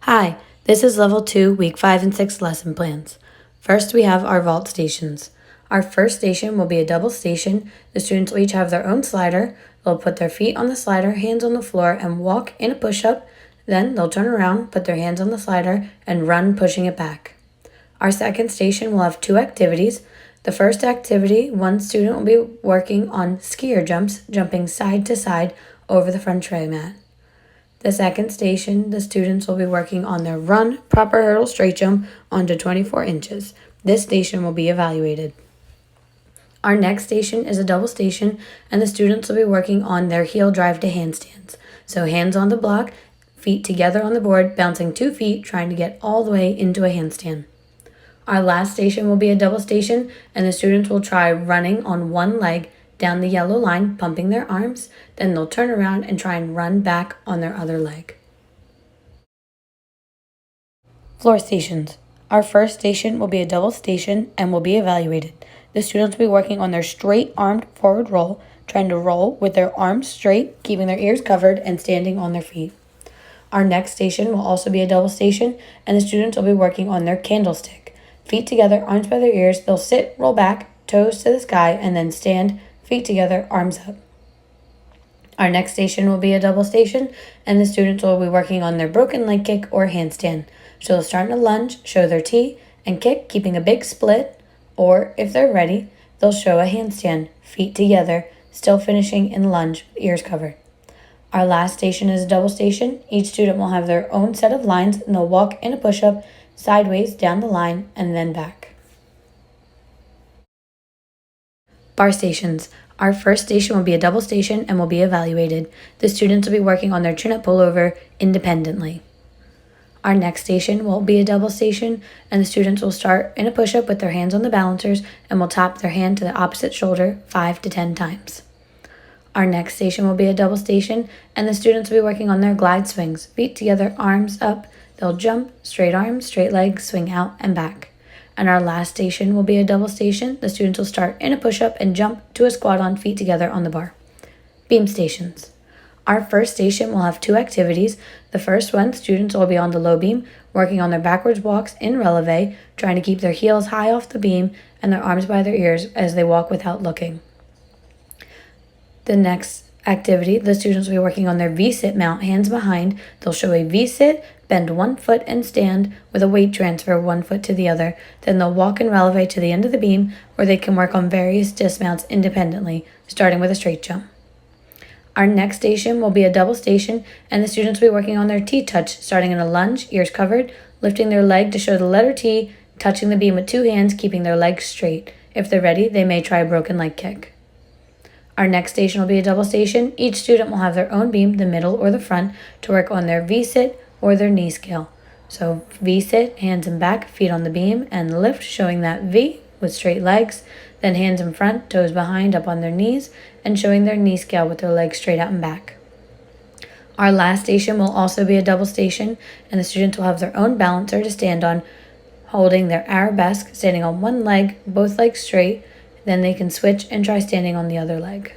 Hi, this is Level 2, Week 5 and 6 lesson plans. First, we have our vault stations. Our first station will be a double station. The students will each have their own slider. They'll put their feet on the slider, hands on the floor, and walk in a push-up. Then they'll turn around, put their hands on the slider, and run pushing it back. Our second station will have two activities. The first activity, one student will be working on skier jumps, jumping side to side over the front tray mat. The second station, the students will be working on their run, proper hurdle straight jump onto 24 inches. This station will be evaluated. Our next station is a double station, and the students will be working on their heel drive to handstands. So hands on the block, feet together on the board, bouncing 2 feet, trying to get all the way into a handstand. Our last station will be a double station, and the students will try running on one leg down the yellow line, pumping their arms. Then they'll turn around and try and run back on their other leg. Floor stations. Our first station will be a double station and will be evaluated. The students will be working on their straight-armed forward roll, trying to roll with their arms straight, keeping their ears covered, and standing on their feet. Our next station will also be a double station, and the students will be working on their candlestick. Feet together, arms by their ears, they'll sit, roll back, toes to the sky, and then stand, feet together, arms up. Our next station will be a double station, and the students will be working on their broken leg kick or handstand. So they'll start in a lunge, show their T, and kick, keeping a big split, or if they're ready, they'll show a handstand, feet together, still finishing in lunge, ears covered. Our last station is a double station. Each student will have their own set of lines, and they'll walk in a push-up sideways down the line and then back. Bar stations. Our first station will be a double station and will be evaluated. The students will be working on their chin-up pullover independently. Our next station will be a double station, and the students will start in a push-up with their hands on the balancers and will tap their hand to the opposite shoulder 5 to 10 times. Our next station will be a double station, and the students will be working on their glide swings. Feet together, arms up. They'll jump, straight arms, straight legs, swing out and back. And our last station will be a double station. The students will start in a push-up and jump to a squat on feet together on the bar. Beam stations. Our first station will have two activities. The first one, students will be on the low beam, working on their backwards walks in releve, trying to keep their heels high off the beam and their arms by their ears as they walk without looking. The next activity, the students will be working on their V-sit mount, hands behind. They'll show a V-sit, bend 1 foot and stand with a weight transfer 1 foot to the other. Then they'll walk and releve to the end of the beam, where they can work on various dismounts independently, starting with a straight jump. Our next station will be a double station, and the students will be working on their T-touch, starting in a lunge, ears covered, lifting their leg to show the letter T, touching the beam with 2 hands, keeping their legs straight. If they're ready, they may try a broken leg kick. Our next station will be a double station. Each student will have their own beam, the middle or the front, to work on their V-sit or their knee scale. So V-sit, hands in back, feet on the beam, and lift, showing that V with straight legs. Then hands in front, toes behind, up on their knees, and showing their knee scale with their legs straight out and back. Our last station will also be a double station, and the students will have their own balancer to stand on, holding their arabesque, standing on one leg, both legs straight. Then they can switch and try standing on the other leg.